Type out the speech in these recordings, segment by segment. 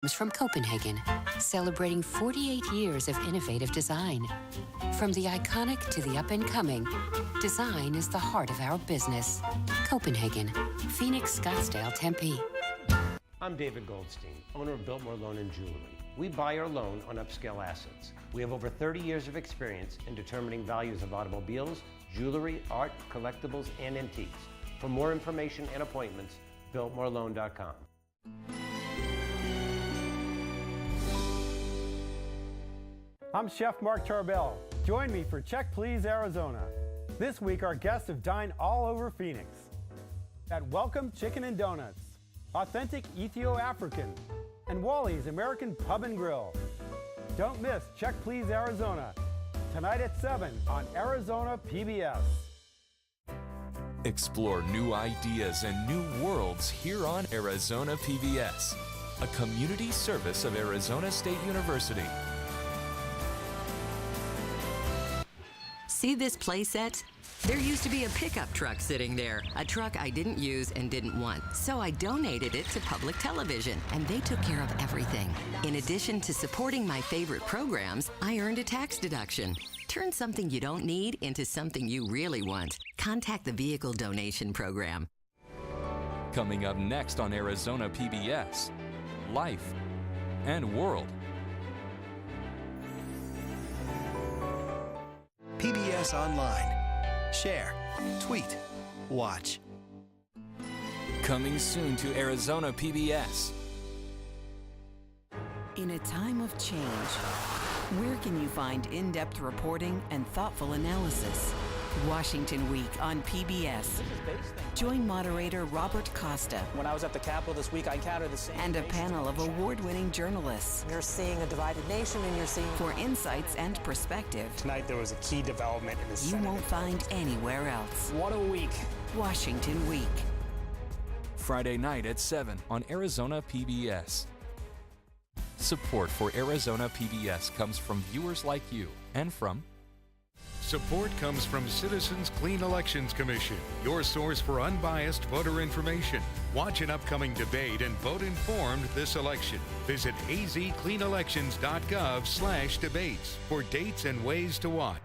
From Copenhagen, celebrating 48 years of innovative design. From the iconic to the up-and-coming, design is the heart of our business. Copenhagen, Phoenix, Scottsdale, Tempe. I'm David Goldstein, owner of Biltmore Loan and Jewelry. We buy or loan on upscale assets. We have over 30 years of experience in determining values of automobiles, jewelry, art, collectibles, and antiques. For more information and appointments, biltmoreloan.com. I'm Chef Mark Tarbell. Join me for Check Please Arizona. This week our guests have dined all over Phoenix. At Welcome Chicken and Donuts, Authentic Ethio-African, and Wally's American Pub and Grill. Don't miss Check Please Arizona, tonight at 7 on Arizona PBS. Explore new ideas and new worlds here on Arizona PBS, a community service of Arizona State University. See this playset? There used to be a pickup truck sitting there, a truck I didn't use and didn't want. So I donated it to public television, and they took care of everything. In addition to supporting my favorite programs, I earned a tax deduction. Turn something you don't need into something you really want. Contact the Vehicle Donation Program. Coming up next on Arizona PBS, Life and World. PBS Online. Share, tweet, watch. Coming soon to Arizona PBS. In a time of change, where can you find in-depth reporting and thoughtful analysis? Washington Week on PBS. Join moderator Robert Costa. When I was at the Capitol this week, I encountered the same. And a panel of award-winning journalists. You're seeing a divided nation, and you're seeing... For insights and perspective. Tonight there was a key development in the Senate. You won't find anywhere else. What a week. Washington Week. Friday night at 7 on Arizona PBS. Support for Arizona PBS comes from viewers like you and from... Support comes from Citizens Clean Elections Commission, your source for unbiased voter information. Watch an upcoming debate and vote informed this election. Visit azcleanelections.gov/debates for dates and ways to watch.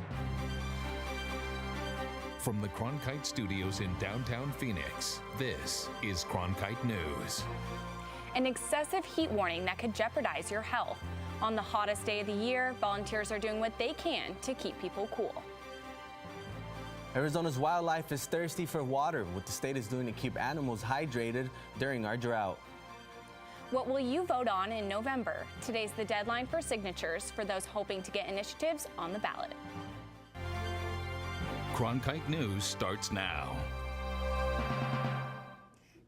From the Cronkite Studios in downtown Phoenix, this is Cronkite News. An excessive heat warning that could jeopardize your health. On the hottest day of the year, volunteers are doing what they can to keep people cool. Arizona's wildlife is thirsty for water. What the state is doing to keep animals hydrated during our drought. What will you vote on in November? Today's the deadline for signatures for those hoping to get initiatives on the ballot. Cronkite News starts now.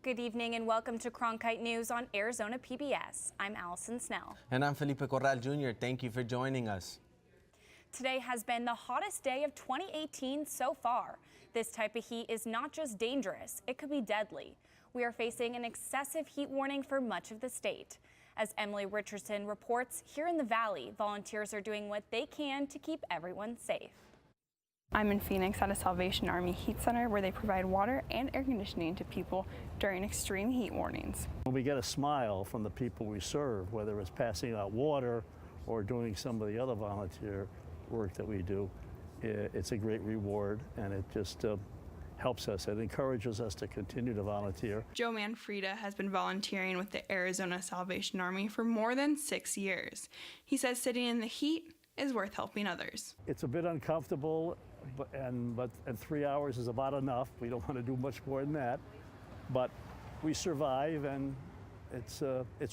Good evening and welcome to Cronkite News on Arizona PBS. I'm Allison Snell. And I'm Felipe Corral Jr. Thank you for joining us. Today has been the hottest day of 2018 so far. This type of heat is not just dangerous, it could be deadly. We are facing an excessive heat warning for much of the state. As Emily Richardson reports, here in the Valley, volunteers are doing what they can to keep everyone safe. I'm in Phoenix at a Salvation Army heat center where they provide water and air conditioning to people during extreme heat warnings. We get a smile from the people we serve, whether it's passing out water or doing some of the other volunteer work that we do. It's a great reward, and it just helps us. It encourages us to continue to volunteer. Joe Manfreda has been volunteering with the Arizona Salvation Army for more than 6 years. He says sitting in the heat is worth helping others. It's a bit uncomfortable, but 3 hours is about enough. We don't want to do much more than that, but we survive, and it's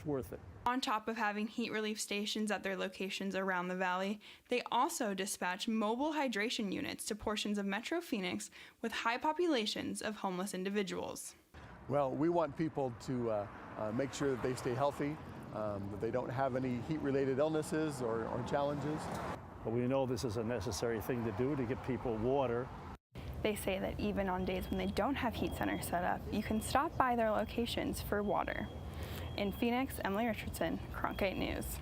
worth it. On top of having heat relief stations at their locations around the valley, they also dispatch mobile hydration units to portions of Metro Phoenix with high populations of homeless individuals. Well, we want people to make sure that they stay healthy, that they don't have any heat-related illnesses or challenges. But we know this is a necessary thing to do to get people water. They say that even on days when they don't have heat centers set up, you can stop by their locations for water. In Phoenix, Emily Richardson, Cronkite News.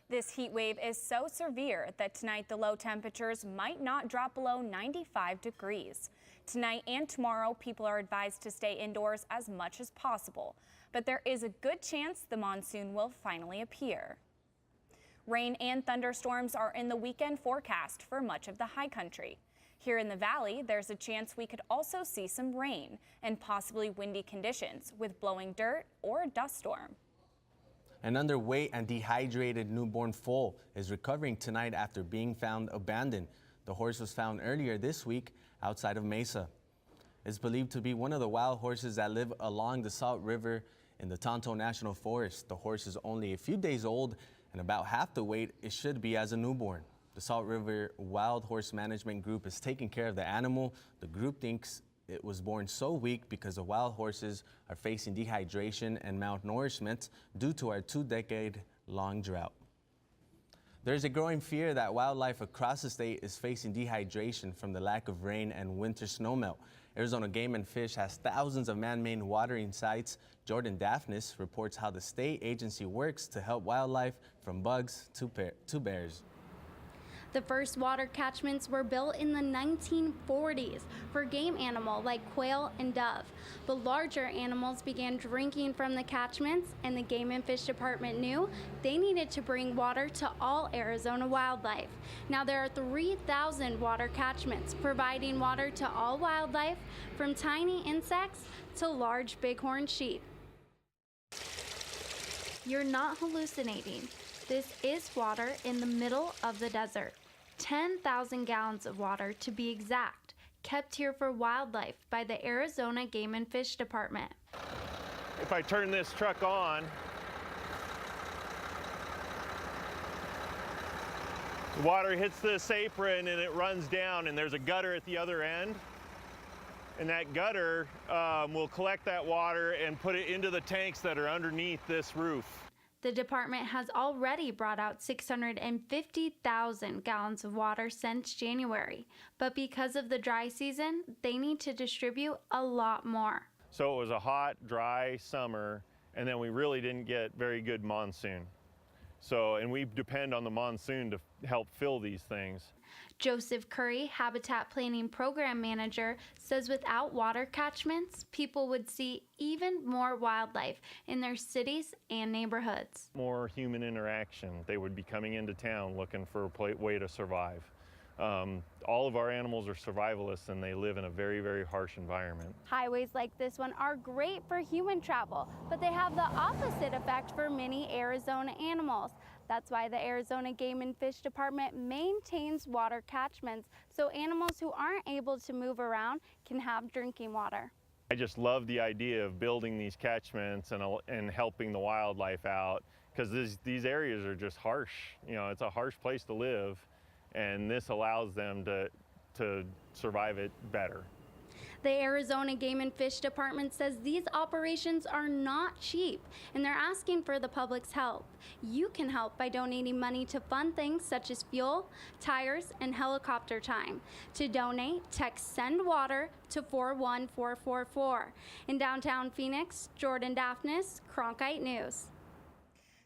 This heat wave is so severe that tonight the low temperatures might not drop below 95 degrees. Tonight and tomorrow, people are advised to stay indoors as much as possible. but there is a good chance the monsoon will finally appear. Rain and thunderstorms are in the weekend forecast for much of the high country. Here in the valley, there's a chance we could also see some rain and possibly windy conditions with blowing dirt or a dust storm. An underweight and dehydrated newborn foal is recovering tonight after being found abandoned. The horse was found earlier this week outside of Mesa. It's believed to be one of the wild horses that live along the Salt River in the Tonto National Forest. The horse is only a few days old and about half the weight it should be as a newborn. The Salt River Wild Horse Management Group is taking care of the animal. The group thinks it was born so weak because the wild horses are facing dehydration and malnourishment due to our 2-decade-long drought. There's a growing fear that wildlife across the state is facing dehydration from the lack of rain and winter snowmelt. Arizona Game and Fish has thousands of man-made watering sites. Jordan Daphnis reports how the state agency works to help wildlife from bugs to bears. The first water catchments were built in the 1940s for game animals like quail and dove. But larger animals began drinking from the catchments, and the Game and Fish Department knew they needed to bring water to all Arizona wildlife. Now there are 3,000 water catchments providing water to all wildlife, from tiny insects to large bighorn sheep. You're not hallucinating. This is water in the middle of the desert. 10,000 gallons of water to be exact, kept here for wildlife by the Arizona Game and Fish Department. If I turn this truck on, the water hits this apron and it runs down, and there's a gutter at the other end. And that gutter will collect that water and put it into the tanks that are underneath this roof. The department has already brought out 650,000 gallons of water since January, but because of the dry season, they need to distribute a lot more. So it was a hot, dry summer, and then we really didn't get very good monsoon. And we depend on the monsoon to help fill these things. Joseph Curry, Habitat Planning Program Manager, says without water catchments, people would see even more wildlife in their cities and neighborhoods. More human interaction. They would be coming into town looking for a way to survive. All of our animals are survivalists, and they live in a very, very harsh environment. Highways like this one are great for human travel, but they have the opposite effect for many Arizona animals. That's why the Arizona Game and Fish Department maintains water catchments so animals who aren't able to move around can have drinking water. I just love the idea of building these catchments and helping the wildlife out, because these areas are just harsh. You know, it's a harsh place to live, and this allows them to survive it better. The Arizona Game and Fish Department says these operations are not cheap, and they're asking for the public's help. You can help by donating money to fund things such as fuel, tires, and helicopter time. To donate, text SEND WATER to 41444. In downtown Phoenix, Jordan Daphnis, Cronkite News.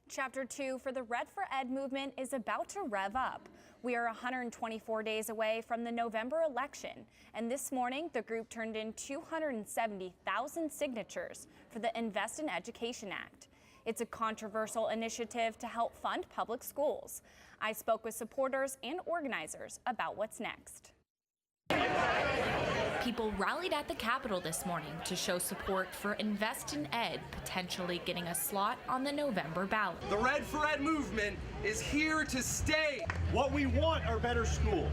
Chapter 2 for the Red for Ed movement is about to rev up. We are 124 days away from the November election, and this morning the group turned in 270,000 signatures for the Invest in Education Act. It's a controversial initiative to help fund public schools. I spoke with supporters and organizers about what's next. People rallied at the Capitol this morning to show support for Invest in Ed potentially getting a slot on the November ballot. The Red for Ed movement is here to stay. What we want are better schools.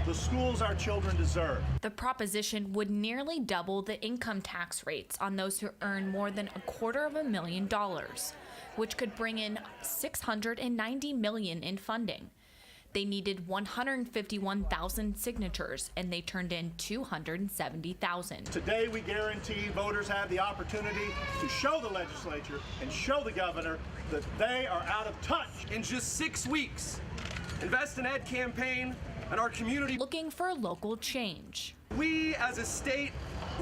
The schools our children deserve. The proposition would nearly double the income tax rates on those who earn more than $250,000, which could bring in $690 million in funding. They needed 151,000 signatures, and they turned in 270,000. Today, we guarantee voters have the opportunity to show the legislature and show the governor that they are out of touch. In just 6 weeks, Invest in Ed campaign and our community looking for local change. We, as a state,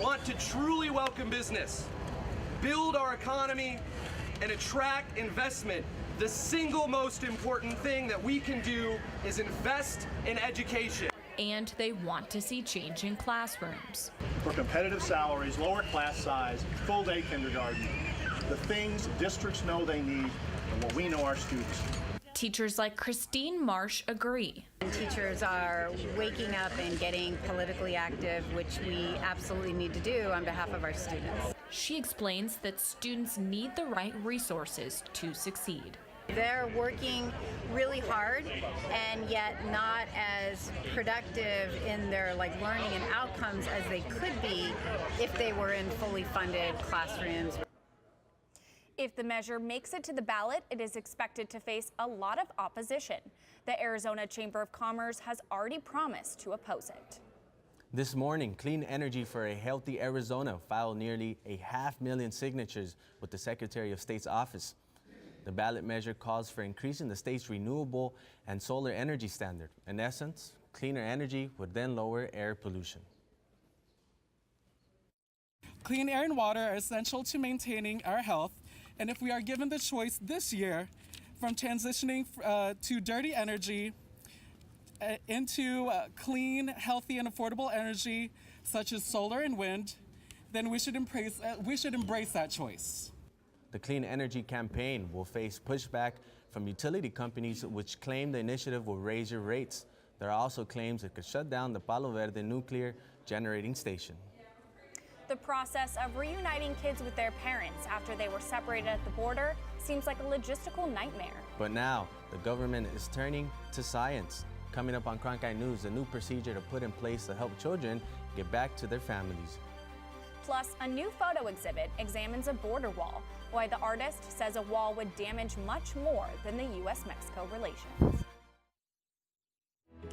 want to truly welcome business, build our economy, and attract investment. The single most important thing that we can do is invest in education. And they want to see change in classrooms. For competitive salaries, lower class size, full-day kindergarten, the things districts know they need and what we know our students need. Teachers like Christine Marsh agree. Teachers are waking up and getting politically active, which we absolutely need to do on behalf of our students. She explains that students need the right resources to succeed. They're working really hard and yet not as productive in their learning and outcomes as they could be if they were in fully funded classrooms. If the measure makes it to the ballot, it is expected to face a lot of opposition. The Arizona Chamber of Commerce has already promised to oppose it. This morning, Clean Energy for a Healthy Arizona filed nearly 500,000 signatures with the Secretary of State's office. The ballot measure calls for increasing the state's renewable and solar energy standard. In essence, cleaner energy would then lower air pollution. Clean air and water are essential to maintaining our health, and if we are given the choice this year from transitioning to dirty energy into clean, healthy, and affordable energy such as solar and wind, then we should embrace that choice. The Clean Energy campaign will face pushback from utility companies which claim the initiative will raise your rates. There are also claims it could shut down the Palo Verde nuclear generating station. The process of reuniting kids with their parents after they were separated at the border seems like a logistical nightmare. But now, the government is turning to science. Coming up on Cronkite News, a new procedure to put in place to help children get back to their families. Plus, a new photo exhibit examines a border wall, why the artist says a wall would damage much more than the U.S.-Mexico relations.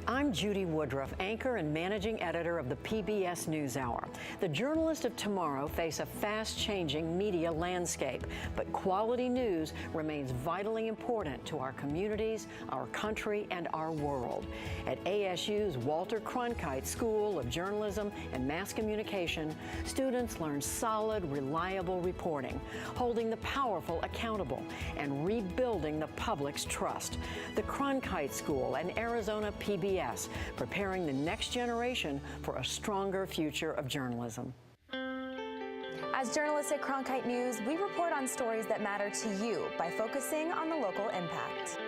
I'm Judy Woodruff, anchor and managing editor of the PBS NewsHour. The journalists of tomorrow face a fast-changing media landscape, but quality news remains vitally important to our communities, our country, and our world. At ASU's Walter Cronkite School of Journalism and Mass Communication, students learn solid, reliable reporting, holding the powerful accountable, and rebuilding the public's trust. The Cronkite School and Arizona PBS, preparing the next generation for a stronger future of journalism. As journalists at Cronkite News, we report on stories that matter to you by focusing on the local impact.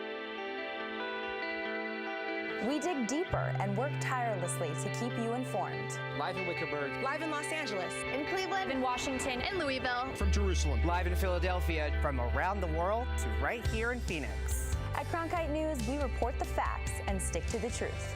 We dig deeper and work tirelessly to keep you informed. Live in Wickerburg. Live in Los Angeles. In Cleveland. In Washington. In Louisville. From Jerusalem. Live in Philadelphia. From around the world to right here in Phoenix. At Cronkite News, we report the facts and stick to the truth.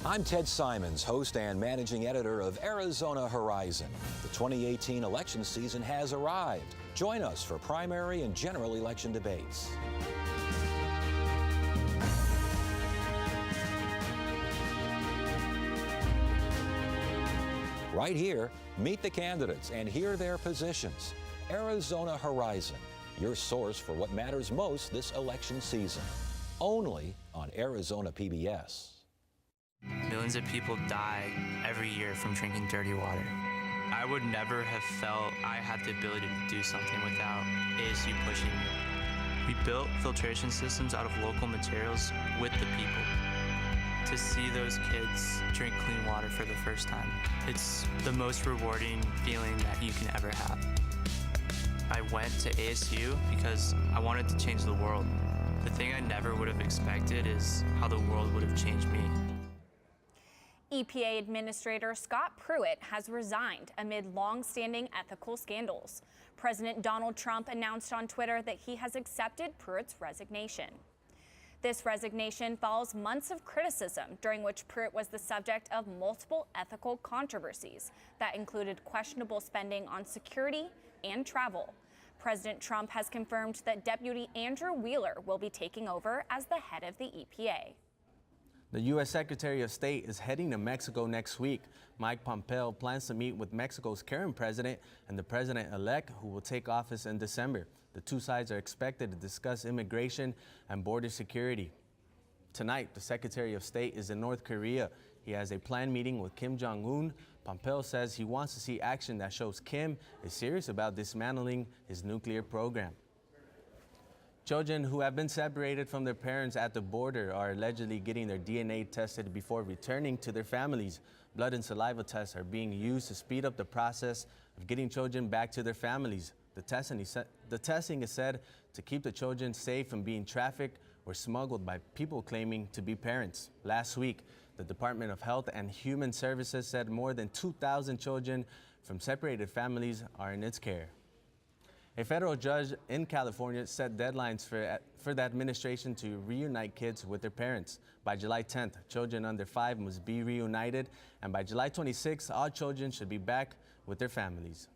I'm Ted Simons, host and managing editor of Arizona Horizon. The 2018 election season has arrived. Join us for primary and general election debates. Right here, meet the candidates and hear their positions. Arizona Horizon, your source for what matters most this election season. Only on Arizona PBS. Millions of people die every year from drinking dirty water. I would never have felt I had the ability to do something without ASU pushing me. We built filtration systems out of local materials with the people. To see those kids drink clean water for the first time, it's the most rewarding feeling that you can ever have. I went to ASU because I wanted to change the world. The thing I never would have expected is how the world would have changed me. EPA Administrator Scott Pruitt has resigned amid long-standing ethical scandals. President Donald Trump announced on Twitter that he has accepted Pruitt's resignation. This resignation follows months of criticism during which Pruitt was the subject of multiple ethical controversies that included questionable spending on security and travel. President Trump has confirmed that Deputy Andrew Wheeler will be taking over as the head of the EPA. The U.S. Secretary of State is heading to Mexico next week. Mike Pompeo plans to meet with Mexico's current president and the president-elect, who will take office in December. The two sides are expected to discuss immigration and border security. Tonight, the Secretary of State is in North Korea. He has a planned meeting with Kim Jong-un. Pompeo says he wants to see action that shows Kim is serious about dismantling his nuclear program. Children who have been separated from their parents at the border are allegedly getting their DNA tested before returning to their families. Blood and saliva tests are being used to speed up the process of getting children back to their families. The testing is said to keep the children safe from being trafficked or smuggled by people claiming to be parents. Last week, the Department of Health and Human Services said more than 2,000 children from separated families are in its care. A federal judge in California set deadlines for the administration to reunite kids with their parents. By July 10th, children under 5 must be reunited, and by July 26th, all children should be back with their families.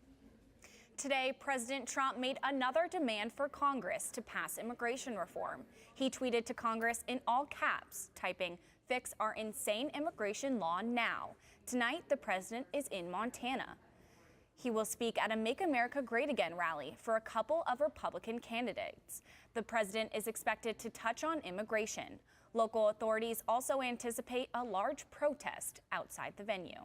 Today, President Trump made another demand for Congress to pass immigration reform. He tweeted to Congress in all caps, typing, "Fix our insane immigration law now." Tonight, the president is in Montana. He will speak at a Make America Great Again rally for a couple of Republican candidates. The president is expected to touch on immigration. Local authorities also anticipate a large protest outside the venue.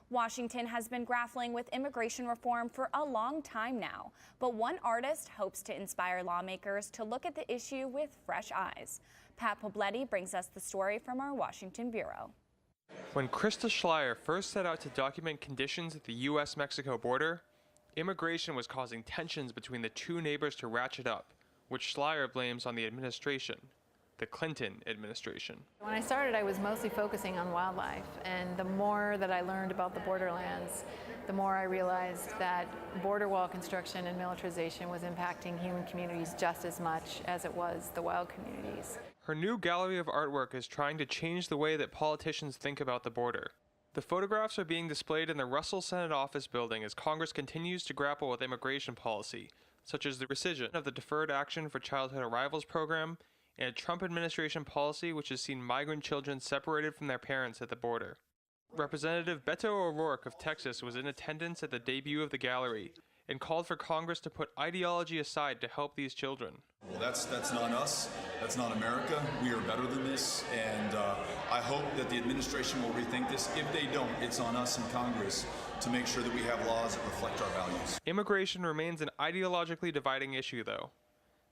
Washington has been grappling with immigration reform for a long time now, but one artist hopes to inspire lawmakers to look at the issue with fresh eyes. Pat Pobletti brings us the story from our Washington bureau. When Krista Schleier first set out to document conditions at the U.S.-Mexico border, immigration was causing tensions between the two neighbors to ratchet up, which Schleier blames on the administration, the Clinton administration. When I started, I was mostly focusing on wildlife, and the more that I learned about the borderlands, the more I realized that border wall construction and militarization was impacting human communities just as much as it was the wild communities. Her new gallery of artwork is trying to change the way that politicians think about the border. The photographs are being displayed in the Russell Senate Office building as Congress continues to grapple with immigration policy, such as the rescission of the Deferred Action for Childhood Arrivals program and a Trump administration policy which has seen migrant children separated from their parents at the border. Representative Beto O'Rourke of Texas was in attendance at the debut of the gallery and called for Congress to put ideology aside to help these children. Well, that's not us. That's not America. We are better than this, and I hope that the administration will rethink this. If they don't, it's on us in Congress to make sure that we have laws that reflect our values. Immigration remains an ideologically dividing issue, though.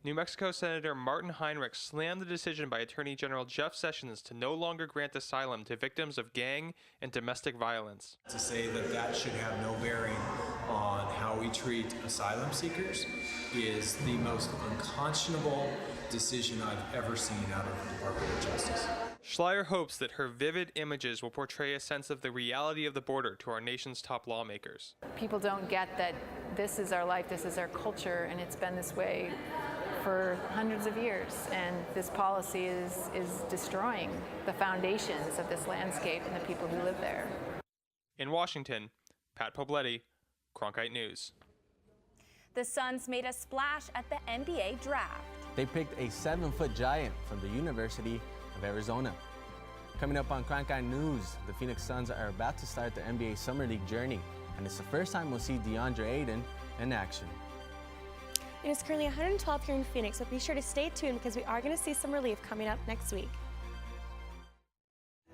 New Mexico Senator Martin Heinrich slammed the decision by Attorney General Jeff Sessions to no longer grant asylum to victims of gang and domestic violence. To say that that should have no bearing on how we treat asylum seekers is the most unconscionable decision I've ever seen out of the Department of Justice. Schleier hopes that her vivid images will portray a sense of the reality of the border to our nation's top lawmakers. People don't get that this is our life, this is our culture, and it's been this way for hundreds of years, and this policy is destroying the foundations of this landscape and the people who live there. In Washington, Pat Pobletti, Cronkite News. The Suns made a splash at the NBA draft. They picked a 7-foot giant from the University of Arizona. Coming up on Cronkite News, the Phoenix Suns are about to start the NBA Summer League journey, and it's the first time we'll see DeAndre Ayton in action. It is currently 112 here in Phoenix, so be sure to stay tuned because we are going to see some relief coming up next week.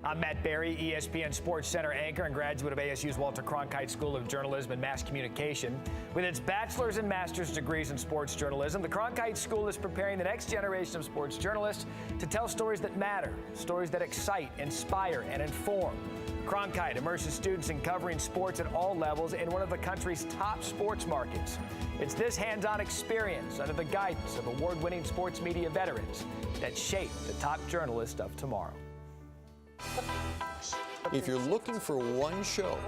I'm Matt Berry, ESPN Sports Center anchor and graduate of ASU's Walter Cronkite School of Journalism and Mass Communication. With its bachelor's and master's degrees in sports journalism, the Cronkite School is preparing the next generation of sports journalists to tell stories that matter, stories that excite, inspire, and inform. Cronkite immerses students in covering sports at all levels in one of the country's top sports markets. It's this hands-on experience under the guidance of award-winning sports media veterans that shape the top journalists of tomorrow. If you're looking for one show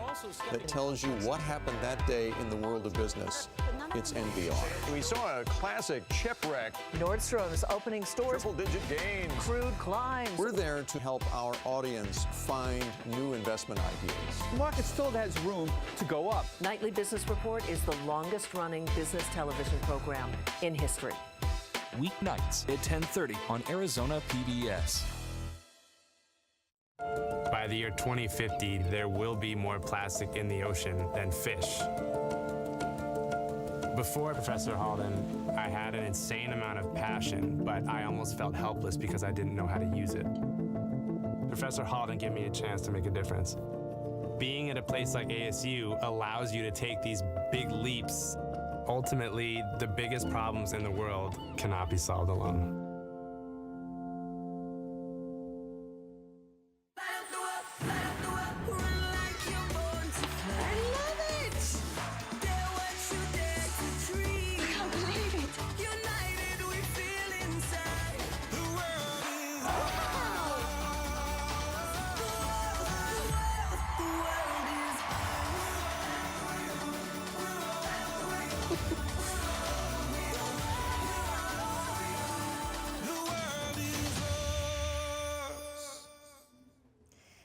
that tells you what happened that day in the world of business, it's NBR. We saw a classic shipwreck. Nordstrom's opening stores. Triple-digit gains. Crude climbs. We're there to help our audience find new investment ideas. The market still has room to go up. Nightly Business Report is the longest-running business television program in history. Weeknights at 10:30 on Arizona PBS. By the year 2050, there will be more plastic in the ocean than fish. Before Professor Halden, I had an insane amount of passion, but I almost felt helpless because I didn't know how to use it. Professor Halden gave me a chance to make a difference. Being at a place like ASU allows you to take these big leaps Ultimately, the biggest problems in the world cannot be solved alone.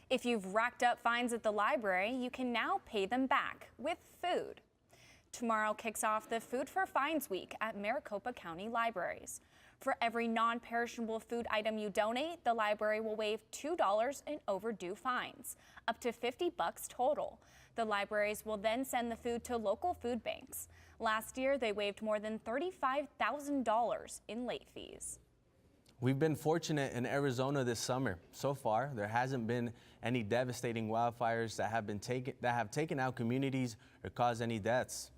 If you've racked up fines at the library, you can now pay them back with food. Tomorrow kicks off the Food for Fines Week at Maricopa County Libraries. For every non-perishable food item you donate, the library will waive $2 in overdue fines, up to $50 total. The libraries will then send the food to local food banks. Last year, they waived more than $35,000 in late fees. We've been fortunate in Arizona this summer. So far, there hasn't been any devastating wildfires that have taken out communities or caused any deaths.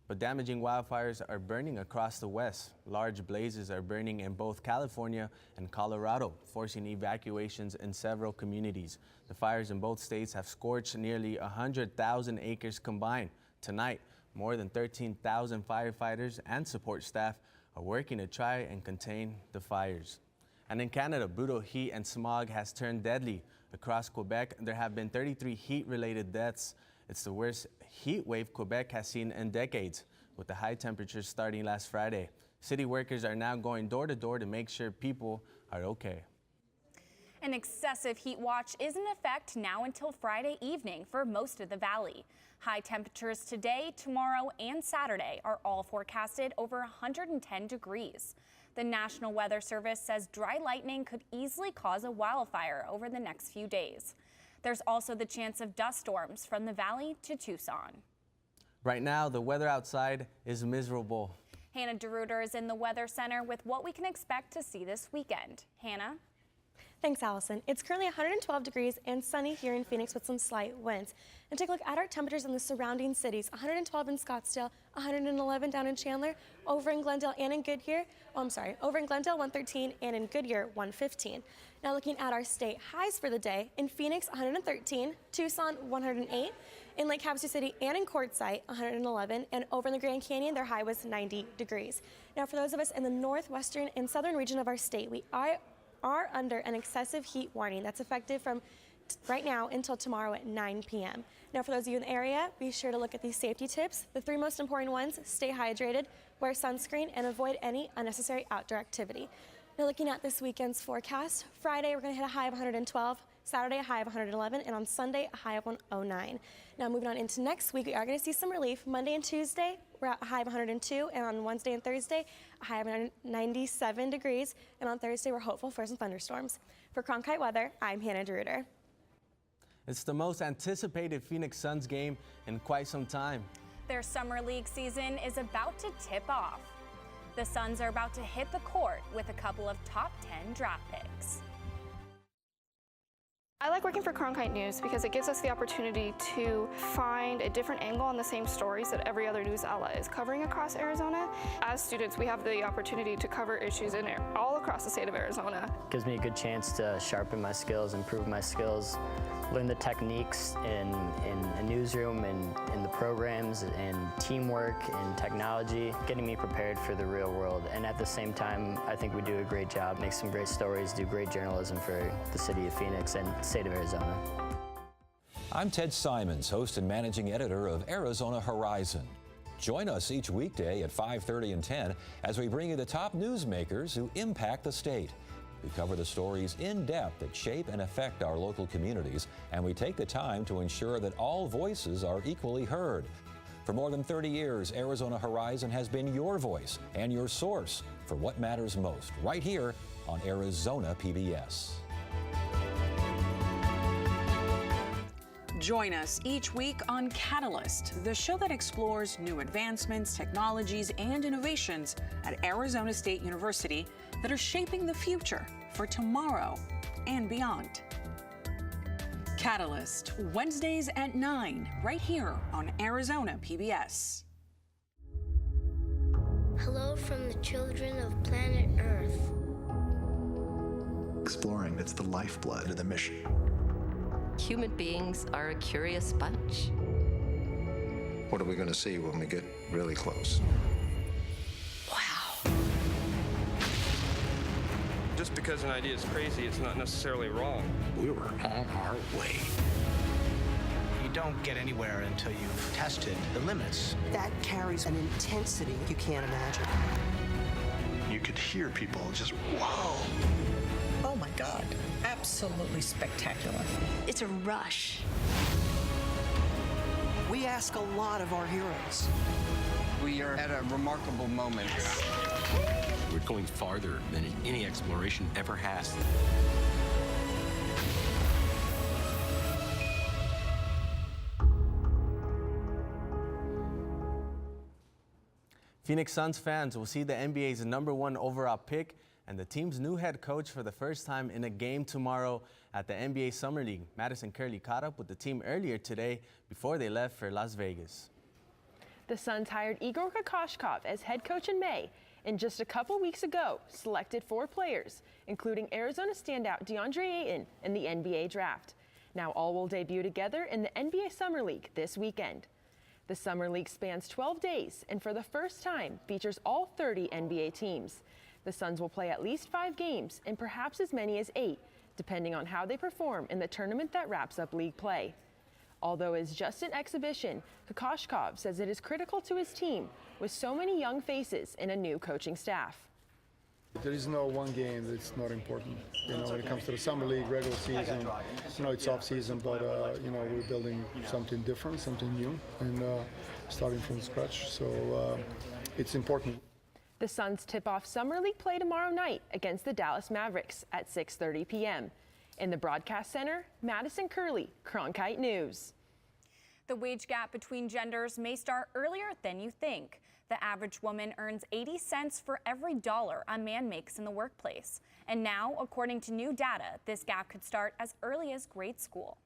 But damaging wildfires are burning across the West. Large blazes are burning in both California and Colorado, forcing evacuations in several communities. The fires in both states have scorched nearly 100,000 acres combined. Tonight, more than 13,000 firefighters and support staff are working to try and contain the fires. And in Canada, brutal heat and smog has turned deadly. Across Quebec, there have been 33 heat-related deaths. It's the worst heat wave Quebec has seen in decades, with the high temperatures starting last Friday. City workers are now going door to door to make sure people are okay. An excessive heat watch is in effect now until Friday evening for most of the valley. High temperatures today, tomorrow, and Saturday are all forecasted over 110 degrees. The National Weather Service says dry lightning could easily cause a wildfire over the next few days. There's also the chance of dust storms from the valley to Tucson. Right now, the weather outside is miserable. Hannah DeRuiter is in the Weather Center with what we can expect to see this weekend. Hannah? Thanks, Allison. It's currently 112 degrees and sunny here in Phoenix with some slight winds. And take a look at our temperatures in the surrounding cities. 112 in Scottsdale, 111 down in Chandler, over in Glendale and in Goodyear. Over in Glendale, 113, and in Goodyear, 115. Now looking at our state highs for the day, in Phoenix, 113, Tucson, 108, in Lake Havasu City and in Quartzsite, 111, and over in the Grand Canyon, their high was 90 degrees. Now for those of us in the northwestern and southern region of our state, we are under an excessive heat warning that's effective from right now until tomorrow at 9 p.m. Now for those of you in the area, be sure to look at these safety tips. The 3 most important ones: stay hydrated, wear sunscreen, and avoid any unnecessary outdoor activity. Now looking at this weekend's forecast, Friday we're going to hit a high of 112, Saturday a high of 111, and on Sunday a high of 109. Now moving on into next week, we are going to see some relief. Monday and Tuesday we're at a high of 102, and on Wednesday and Thursday a high of 97 degrees, and on Thursday we're hopeful for some thunderstorms. For Cronkite Weather, I'm Hannah DeRuiter. It's the most anticipated Phoenix Suns game in quite some time. Their summer league season is about to tip off. The Suns are about to hit the court with a couple of top 10 draft picks. I like working for Cronkite News because it gives us the opportunity to find a different angle on the same stories that every other news outlet is covering across Arizona. As students, we have the opportunity to cover issues in all across the state of Arizona. It gives me a good chance to sharpen my skills, improve my skills, learn the techniques in a newsroom and in the programs and teamwork and technology, getting me prepared for the real world. And at the same time, I think we do a great job, make some great stories, do great journalism for the city of Phoenix and state of Arizona. I'm Ted Simons, host and managing editor of Arizona Horizon. Join us each weekday at 5:30 and 10 as we bring you the top newsmakers who impact the state. We cover the stories in depth that shape and affect our local communities, and we take the time to ensure that all voices are equally heard. For more than 30 years, Arizona Horizon has been your voice and your source for what matters most, right here on Arizona PBS. Join us each week on Catalyst, the show that explores new advancements, technologies, and innovations at Arizona State University that are shaping the future for tomorrow and beyond. Catalyst, Wednesdays at 9, right here on Arizona PBS. from the children of planet Earth. Exploring, it's the lifeblood of the mission. Human beings are a curious bunch. What are we going to see when we get really close? Just because an idea is crazy, it's not necessarily wrong. We were on our way. You don't get anywhere until you've tested the limits. That carries an intensity you can't imagine. You could hear people just, whoa. Oh my God, absolutely spectacular. It's a rush. We ask a lot of our heroes. We are at a remarkable moment. We're going farther than any exploration ever has. Phoenix Suns fans will see the NBA's #1 overall pick and the team's new head coach for the first time in a game tomorrow at the NBA Summer League. Madison Curley caught up with the team earlier today before they left for Las Vegas. The Suns hired Igor Kokoshkov as head coach in May, and just a couple weeks ago selected 4 players, including Arizona standout DeAndre Ayton in the NBA draft. Now all will debut together in the NBA Summer League this weekend. The Summer League spans 12 days and for the first time features all 30 NBA teams. The Suns will play at least 5 games and perhaps as many as 8, depending on how they perform in the tournament that wraps up league play. Although it's just an exhibition, Kokoshkov says it is critical to his team with so many young faces and a new coaching staff. There is no one game that's not important. You know, when it comes to the summer league, regular season, it's off season, but we're building something different, something new, and starting from scratch. So it's important. The Suns tip off Summer League play tomorrow night against the Dallas Mavericks at 6:30 p.m. In the broadcast center, Madison Curley, Cronkite News. The wage gap between genders may start earlier than you think. The average woman earns 80 cents for every dollar a man makes in the workplace. And now, according to new data, this gap could start as early as grade school.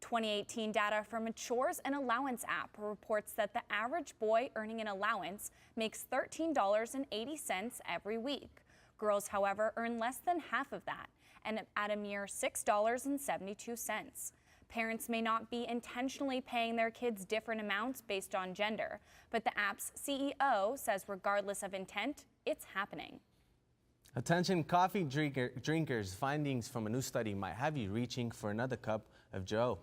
2018 data from a Chores and Allowance app reports that the average boy earning an allowance makes $13.80 every week. Girls, however, earn less than half of that, and at a mere $6.72. Parents may not be intentionally paying their kids different amounts based on gender, but the app's CEO says regardless of intent, it's happening. Attention coffee drinkers, findings from a new study might have you reaching for another cup of Joe.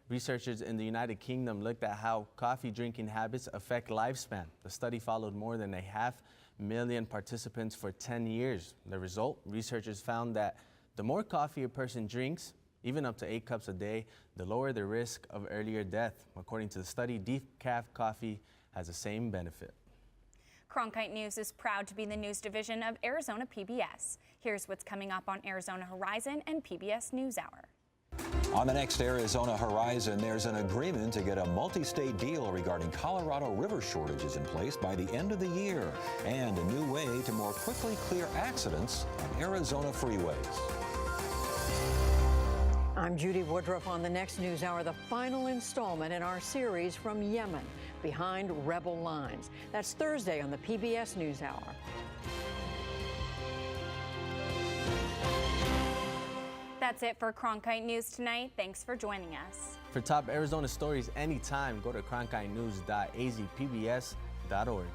Researchers in the United Kingdom looked at how coffee drinking habits affect lifespan. The study followed more than 500,000 participants for 10 years. The result, researchers found that the more coffee a person drinks, even up to 8 cups a day, the lower the risk of earlier death. According to the study, decaf coffee has the same benefit. Cronkite News is proud to be the news division of Arizona PBS. Here's what's coming up on Arizona Horizon and PBS NewsHour. On the next Arizona Horizon, there's an agreement to get a multi-state deal regarding Colorado River shortages in place by the end of the year, and a new way to more quickly clear accidents on Arizona freeways. I'm Judy Woodruff on the next NewsHour, the final installment in our series from Yemen, Behind Rebel Lines. That's Thursday on the PBS NewsHour. That's it for Cronkite News tonight. Thanks for joining us. For top Arizona stories anytime, go to cronkitenews.azpbs.org.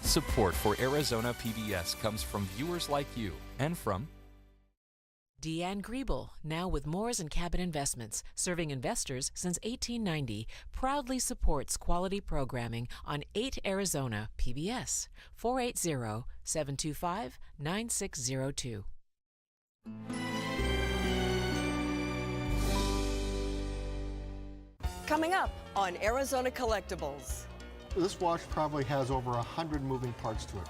Support for Arizona PBS comes from viewers like you and from Deanne Griebel, now with Moores & Cabot Investments, serving investors since 1890, proudly supports quality programming on 8 Arizona PBS, 480-725-9602. Coming up on Arizona Collectibles. This watch probably has over 100 moving parts to it.